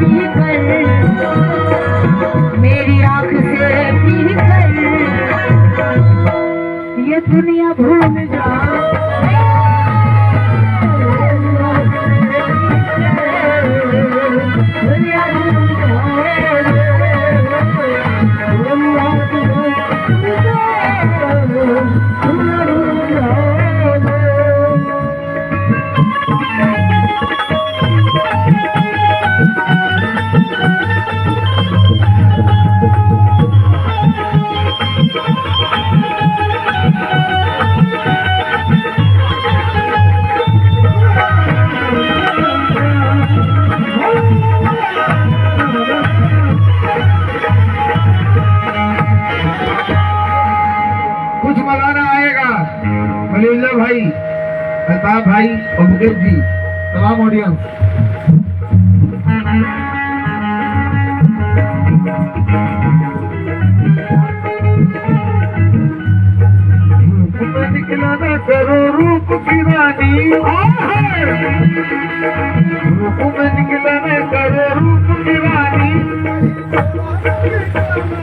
P कर, मेरी आंख से पी कर ये दुनिया भूल जा। भाई, अल्ताफ भाई और मुकेश जी, तमाम ऑडियंस। निकला ना करो रूप की रानी, रूप में निकला ना करो रूप की रानी,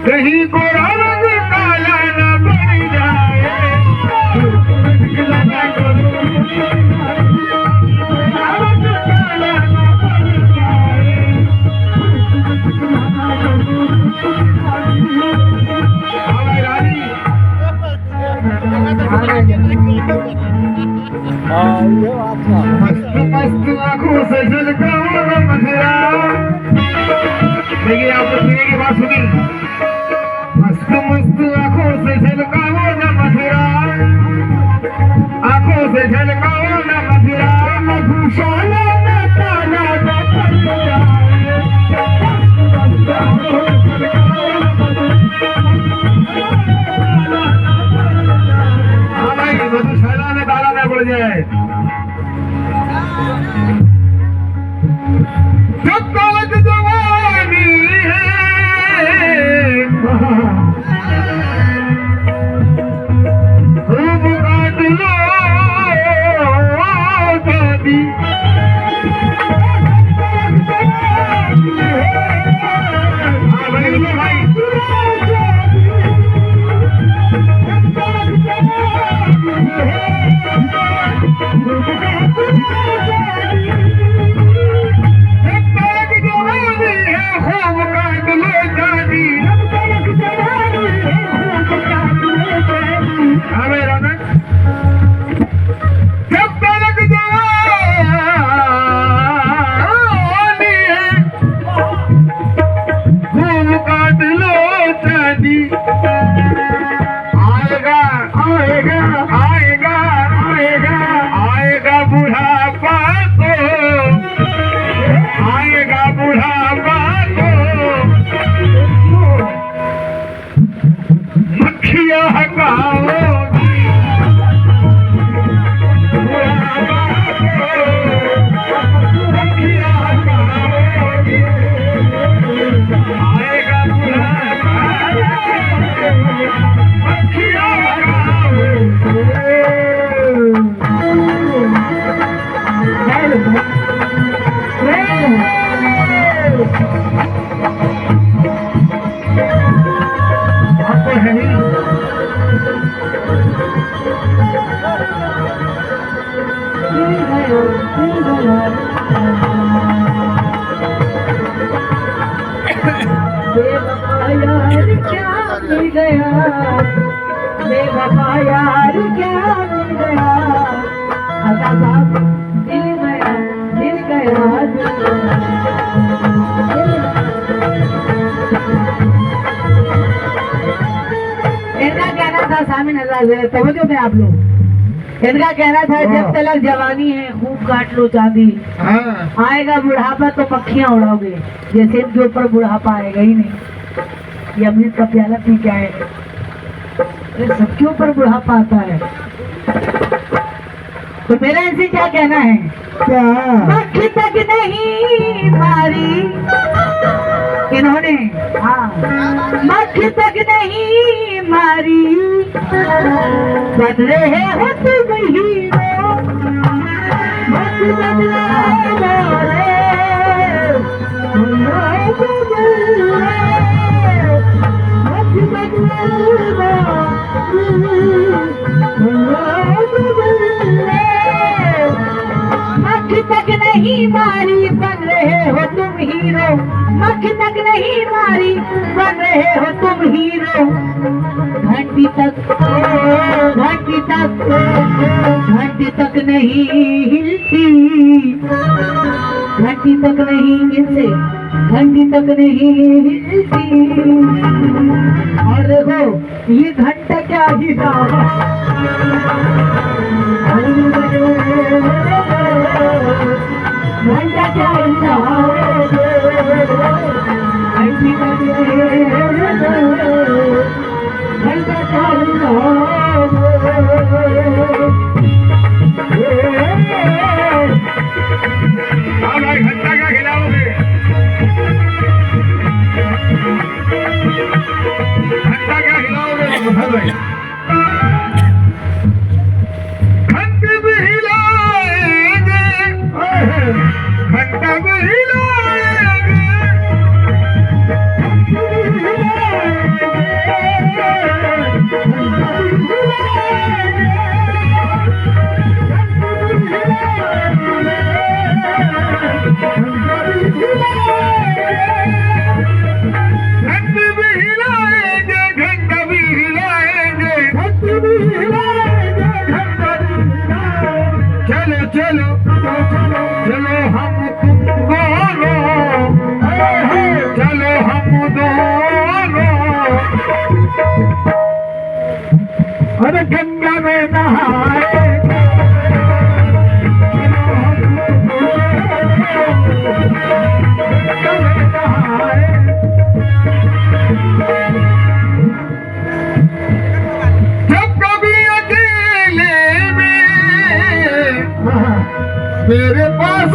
कहीं गोरा रंग काला ना पड़ जाए। मस्त मस्त आंखों से झलकाओ ना मधुरा। देखिए आपको सुनने की बात सुनी। मस्त मस्त आंखों से झलकाओ ना मधुरा, आंखों से झलकाओ ना मधुरा, मधुशाला में ताला ना पड़ जाए। हाँ भाई, मधुशाला में ताला ना पड़ जाए। जब तक जवानी है खूब काट लो दादी। हाँ भाई, बेवफा यार क्या मिल गया, दिल गया इनका कहना था सामी नजर समझो में आप लोग, इनका कहना था जब तक जवानी है खूब काट लो चांदी, आएगा बुढ़ापा तो पक्षियां उड़ाओगे, जैसे इनके ऊपर बुढ़ापा आएगा ही नहीं। ये अमृत का प्याला पी क्या है, सबके ऊपर बुढ़ापा आता है। तो मेरा इनसे क्या कहना है, क्या मक्खी तक नहीं मारी इन्होंने, हाँ मक्खी तक नहीं मारी, बन रहे हो तुम हीरो, बस बदला मख तक नहीं मारी बन रहे हो तुम हीरो घंटी तक नहीं हिलती घंटी तक नहीं इनसे घंटी तक नहीं हिलती और देखो ये घंटा क्या ही था घंटा क्या ही था घंटी तक घंटा क्या ही था घंटा क्या खिलाओगे घंटा क्या खिलाओगे घंटे भी हिलाएंगे घंटा भी हिलाएंगे चलो चलो हम तुम दोनों चलो हम दोनों अरे गंगा में नहाए मेरे पास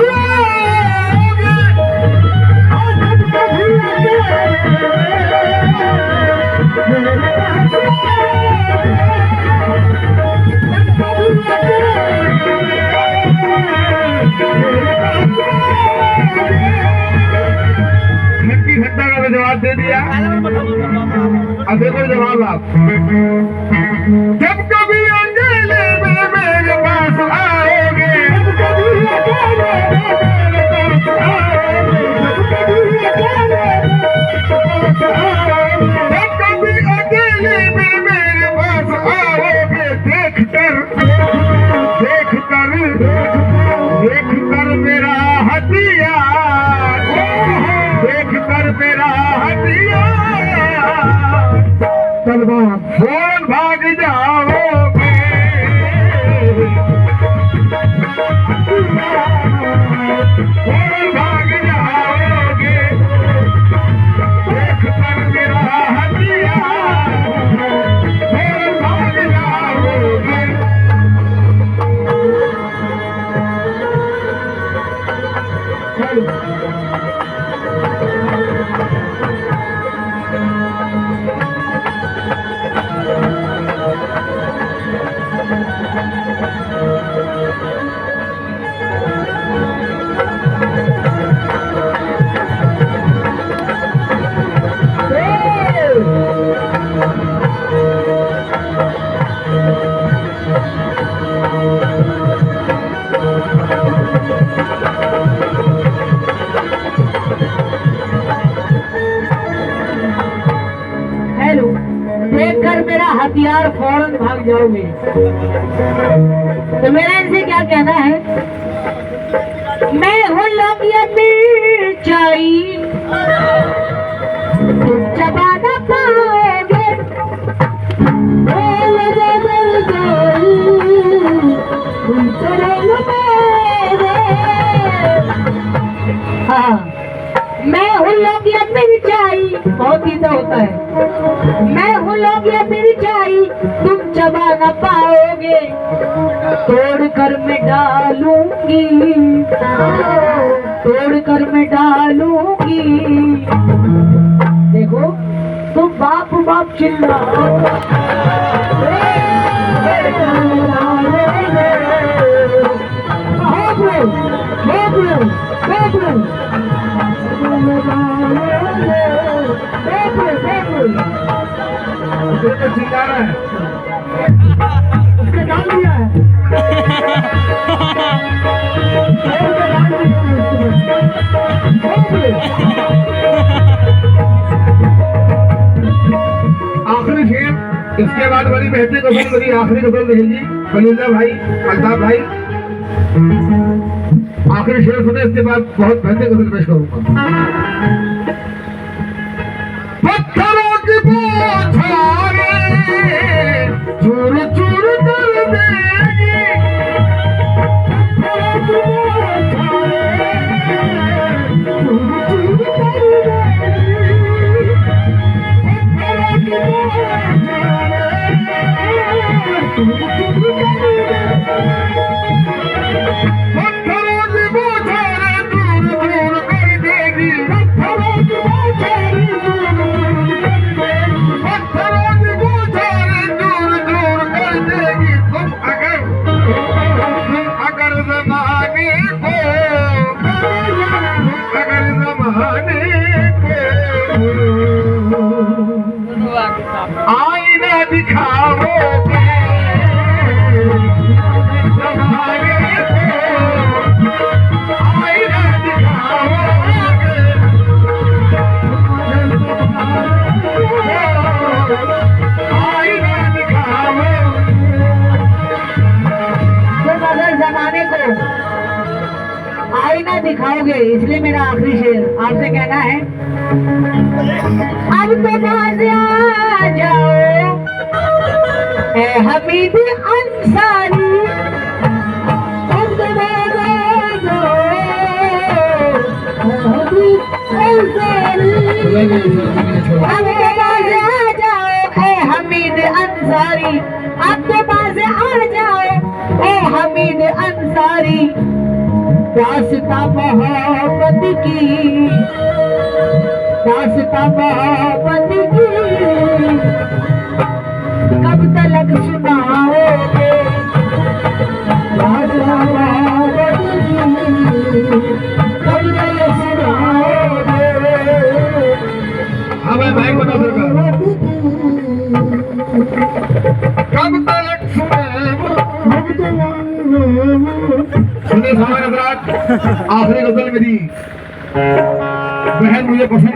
घंटा का जवाब दे दिया अब देखो जवाब आप जब कभी अकेले में मेरे पास आओगे जब कभी अकेले में मेरे पास आओगे देख कर मेरा हथियार देख कर मेरा हथियार फोन भाग जाओगे फोन भाग जाओगे देख कर मेरा हथियार फोन भाग जाओगे देखकर मेरा हथियार फौरन भाग जाओगे तो मेरा इनसे क्या कहना है मैं हूँ लौकिया मिर्चाई तुम चबा न पाओगे तुम चबा न पाओगे हाँ मैं हूँ लौकिया मिर्चाई बहुत ही तो होता है मैं हूँ लौकिया मिर्चाई तुम चबा न पाओगे तोड़ कर मैं डालूंगी देखो तुम बाप बाप चिल्लाओ चिल्ला रहा है उसके डाल दिया है हमारी बेहतरीन गजल मेरी आखिरी गजल रहेगी खलीलुल्लाह भाई, अल्ताफ भाई। आखिरी शेर सुने, इसके बाद बहुत बेहतरीन गजल पेश करूंगा। पत्थरों की बौछारें चूर चूर कर देगी, पत्थरों की बौछारें चूर चूर कर देगी, पत्थरों की बौछारें पत्थरों की बौछारें दूर दूर कर देगी। तुम अगर ज़माने को, अगर ज़माने आईना दिखाओगे ज़माने को, आईना दिखाओगे, आईना दिखाओगे। तुम अगर जमाने को आईना दिखाओगे, इसलिए मेरा आखिरी शेर आपसे कहना है, अब तो बाज आ जाओ ए हमीद अंसारी, अब तो बाज आ जाओ ए हमीद अंसारी, अब तो बाज आ जाओ ए हमीद अंसारी, अब तो बाज आ जाओ ए हमीद अंसारी। दास्तां मोहब्बत की, दास्तां मोहब्बत की कब तलक सुनाओगे, दास्तां मोहब्बत की कब तलक सुनाओगे। हाँ भाई को नजर कर, कब तक सुने हमारे हजरात, आखिरी गजल मेरी बहन मुझे पसंद है।